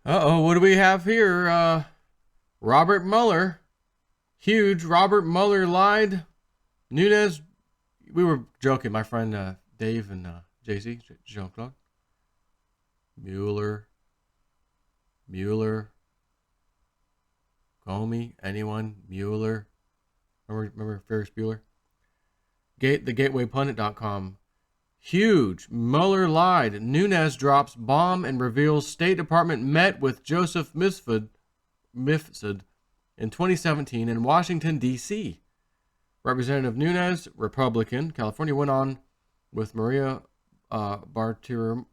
Uh-oh, what do we have here? Robert Mueller. Huge. Robert Mueller lied. Nunes. We were joking, my friend Dave and JC, Jean-Claude. Mueller. Comey. Anyone? Mueller. Remember Ferris Bueller? TheGatewayPundit.com. Huge. Mueller lied. Nunes drops bomb and reveals State Department met with Joseph Mifsud in 2017 in Washington, D.C. Representative Nunes, Republican, California, went on with Maria Bartiromo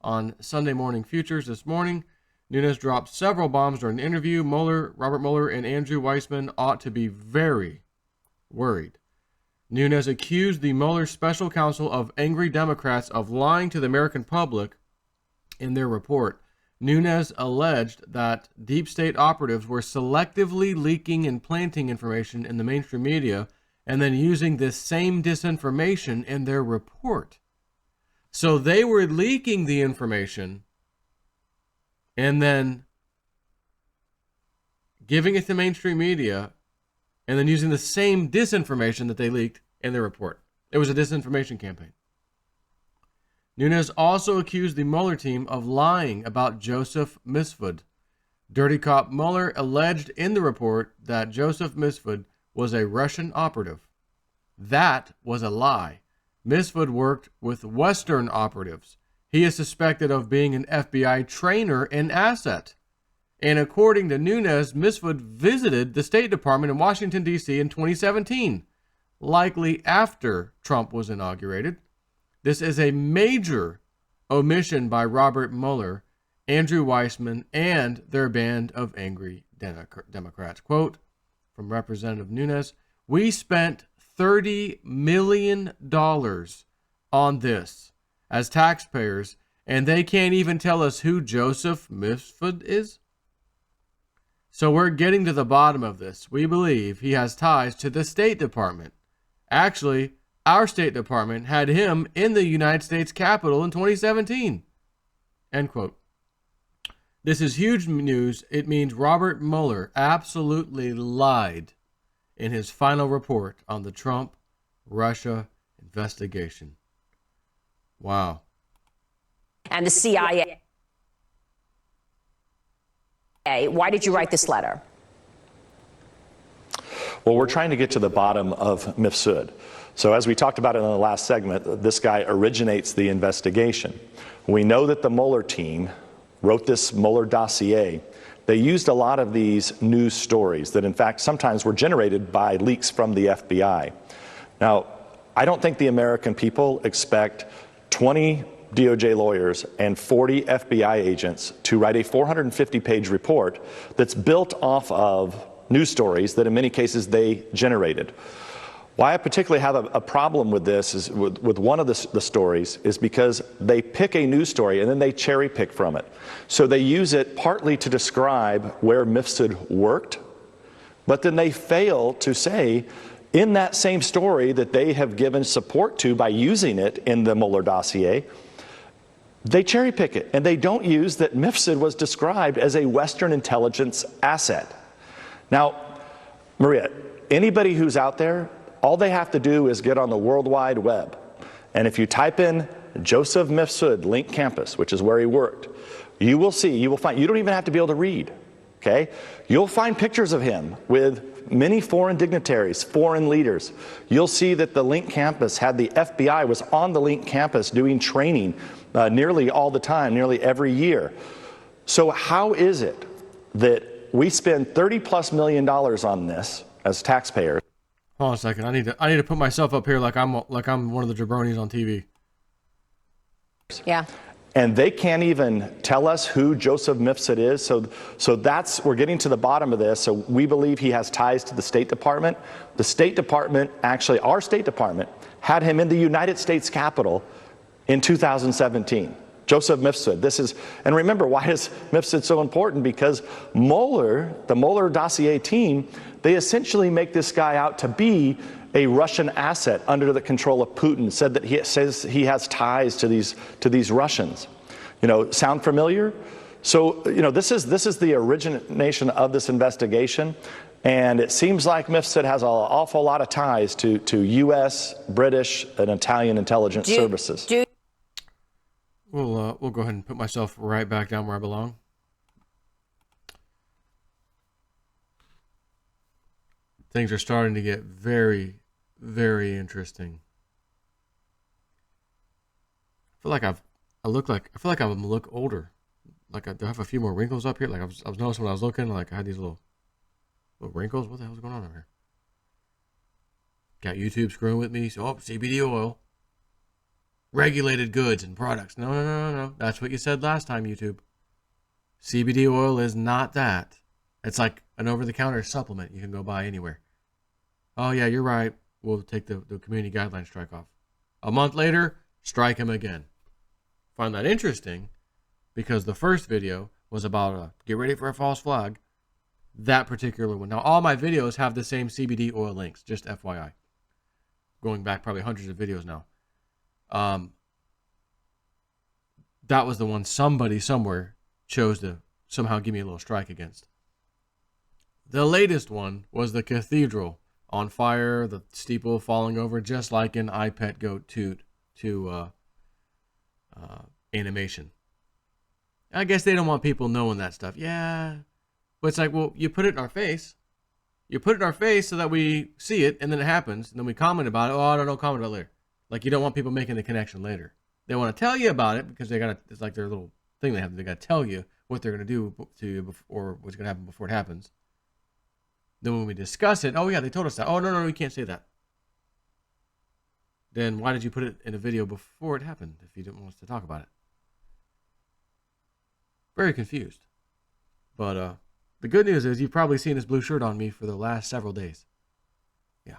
on Sunday Morning Futures this morning. Nunes dropped several bombs during the interview. Robert Mueller, and Andrew Weissman ought to be very worried. Nunes accused the Mueller special counsel of angry Democrats of lying to the American public in their report. Nunes alleged that deep state operatives were selectively leaking and planting information in the mainstream media and then using this same disinformation in their report. So they were leaking the information and then giving it to mainstream media and then using the same disinformation that they leaked in their report. It was a disinformation campaign. Nunes also accused the Mueller team of lying about Joseph Mifsud. Dirty Cop Mueller alleged in the report that Joseph Mifsud was a Russian operative. That was a lie. Mifsud worked with Western operatives. He is suspected of being an FBI trainer and asset. And according to Nunes, Mifsud visited the State Department in Washington, D.C. in 2017, likely after Trump was inaugurated. This is a major omission by Robert Mueller, Andrew Weissman, and their band of angry Democrats. Quote from Representative Nunes, "We spent $30 million on this as taxpayers, and they can't even tell us who Joseph Mifsud is? So we're getting to the bottom of this. We believe he has ties to the State Department. Actually, our State Department had him in the United States Capitol in 2017. End quote. This is huge news. It means Robert Mueller absolutely lied in his final report on the Trump-Russia investigation. Wow. And the CIA. Why did you write this letter? Well, we're trying to get to the bottom of Mifsud. So as we talked about in the last segment, this guy originates the investigation. We know that the Mueller team wrote this Mueller dossier. They used a lot of these news stories that, in fact, sometimes were generated by leaks from the FBI. Now, I don't think the American people expect 20 DOJ lawyers and 40 FBI agents to write a 450-page report that's built off of news stories that in many cases they generated. Why I particularly have a problem with this is with one of the stories is because they pick a news story and then they cherry pick from it. So they use it partly to describe where Mifsud worked, but then they fail to say in that same story that they have given support to by using it in the Mueller dossier, they cherry pick it and they don't use that Mifsud was described as a Western intelligence asset. Now, Maria, anybody who's out there, all they have to do is get on the World Wide Web. And if you type in Joseph Mifsud, Link Campus, which is where he worked, you will see, you will find, you don't even have to be able to read, okay? You'll find pictures of him with many foreign dignitaries, foreign leaders. You'll see that the Link Campus had the FBI was on the Link Campus doing training nearly all the time, nearly every year. So how is it that we spend $30+ million on this as taxpayers? Hold on a second. I need to put myself up here like I'm one of the jabronis on TV. Yeah. And they can't even tell us who Joseph Mifsud is. So that's, we're getting to the bottom of this. So we believe he has ties to the State Department. The State Department, actually our State Department, had him in the United States Capitol in 2017. Joseph Mifsud. This is, and remember, why is Mifsud so important? Because Mueller, the Mueller dossier team, they essentially make this guy out to be a Russian asset under the control of Putin. Said that he says he has ties to these Russians. You know, sound familiar? So, you know, this is the origination of this investigation, and it seems like Mifsud has an awful lot of ties to U.S., British, and Italian intelligence services. We'll go ahead and put myself right back down where I belong. Things are starting to get very, very interesting. I feel like I feel like I'm look older. Like I have a few more wrinkles up here. Like I was noticing when I was looking, like I had these little wrinkles. What the hell's going on over here? Got YouTube screwing with me. So, CBD oil. Regulated goods and products. No. That's what you said last time, YouTube. CBD oil is not that. It's like an over-the-counter supplement you can go buy anywhere. Oh, yeah, you're right. We'll take the community guideline strike off. A month later, strike him again. Find that interesting because the first video was about get ready for a false flag. That particular one. Now, all my videos have the same CBD oil links, just FYI. Going back probably hundreds of videos now. That was the one somebody somewhere chose to somehow give me a little strike against. The latest one was the cathedral on fire, the steeple falling over, just like an iPet Goat Toot to animation. I guess they don't want people knowing that stuff. Yeah. But it's like, well, you put it in our face. You put it in our face so that we see it, and then it happens, and then we comment about it. Oh, I don't know, comment about it later. Like, you don't want people making the connection later. They want to tell you about it because it's like their little thing they have. They got to tell you what they're going to do to you or what's going to happen before it happens. Then when we discuss it, oh, yeah, they told us that. Oh, no, you can't say that. Then why did you put it in a video before it happened if you didn't want us to talk about it? Very confused. But the good news is you've probably seen this blue shirt on me for the last several days. Yeah.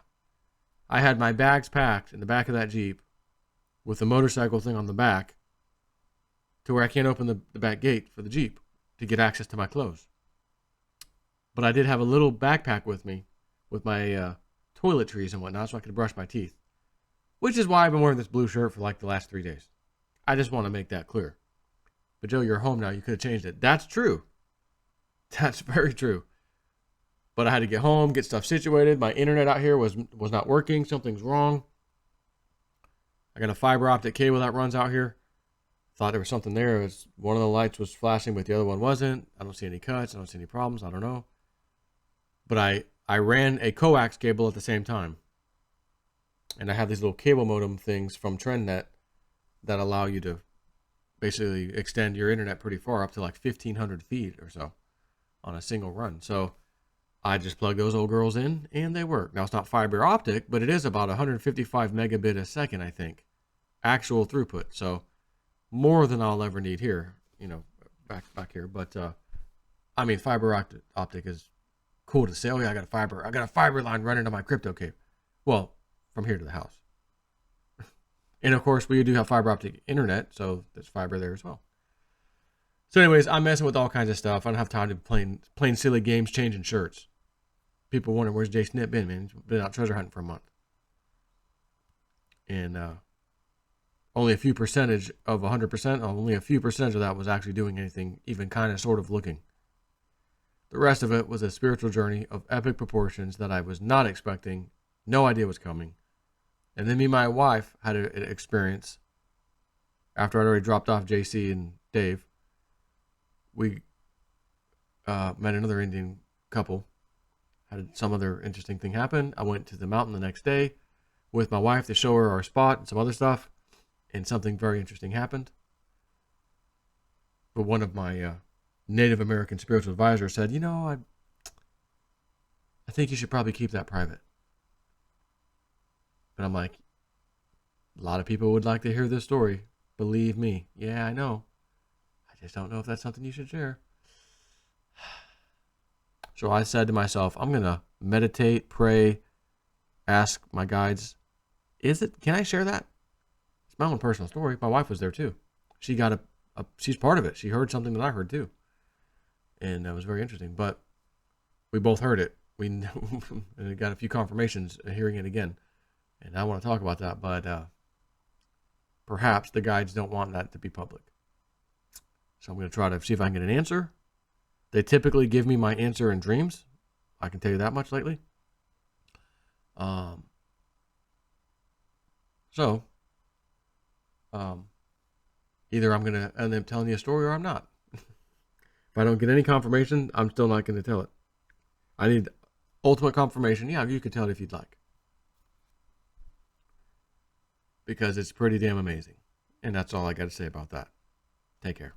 I had my bags packed in the back of that Jeep with the motorcycle thing on the back to where I can't open the back gate for the Jeep to get access to my clothes. But I did have a little backpack with me with my toiletries and whatnot so I could brush my teeth. Which is why I've been wearing this blue shirt for like the last 3 days. I just want to make that clear. But Joe, you're home now. You could have changed it. That's true. That's very true. But I had to get home, get stuff situated. My internet out here was not working. Something's wrong. I got a fiber optic cable that runs out here. Thought there was something there. One of the lights was flashing, but the other one wasn't. I don't see any cuts. I don't see any problems. I don't know. But I ran a coax cable at the same time. And I have these little cable modem things from TrendNet that allow you to basically extend your internet pretty far, up to like 1,500 feet or so on a single run. So I just plug those old girls in and they work. Now it's not fiber optic, but it is about 155 megabit a second, I think, actual throughput. So more than I'll ever need here, back here. But I mean, fiber optic is cool to say. Oh yeah, I got a fiber line running to my crypto cave. Well, from here to the house. And of course, we do have fiber optic internet, so there's fiber there as well. So anyways, I'm messing with all kinds of stuff. I don't have time to playing silly games, changing shirts. People wonder, where's Jay Snip been, man? He's been out treasure hunting for a month. And only a few percentage of 100%, only a few percentage of that was actually doing anything, even kind of sort of looking. The rest of it was a spiritual journey of epic proportions that I was not expecting, no idea was coming. And then me and my wife had an experience after I'd already dropped off JC and Dave. We met another Indian couple, had some other interesting thing happen. I went to the mountain the next day with my wife to show her our spot and some other stuff, and something very interesting happened. But one of my Native American spiritual advisors said, I think you should probably keep that private. And I'm like, a lot of people would like to hear this story. Believe me. Yeah, I know. I just don't know if that's something you should share. So I said to myself, I'm going to meditate, pray, ask my guides, can I share that? It's my own personal story. My wife was there too. She got she's part of it. She heard something that I heard too, and that was very interesting. But we both heard it. We got a few confirmations hearing it again, and I want to talk about that. But perhaps the guides don't want that to be public. So I'm going to try to see if I can get an answer. They typically give me my answer in dreams. I can tell you that much lately. Either I'm going to end up telling you a story or I'm not. If I don't get any confirmation, I'm still not going to tell it. I need ultimate confirmation. Yeah, you can tell it if you'd like. Because it's pretty damn amazing. And that's all I got to say about that. Take care.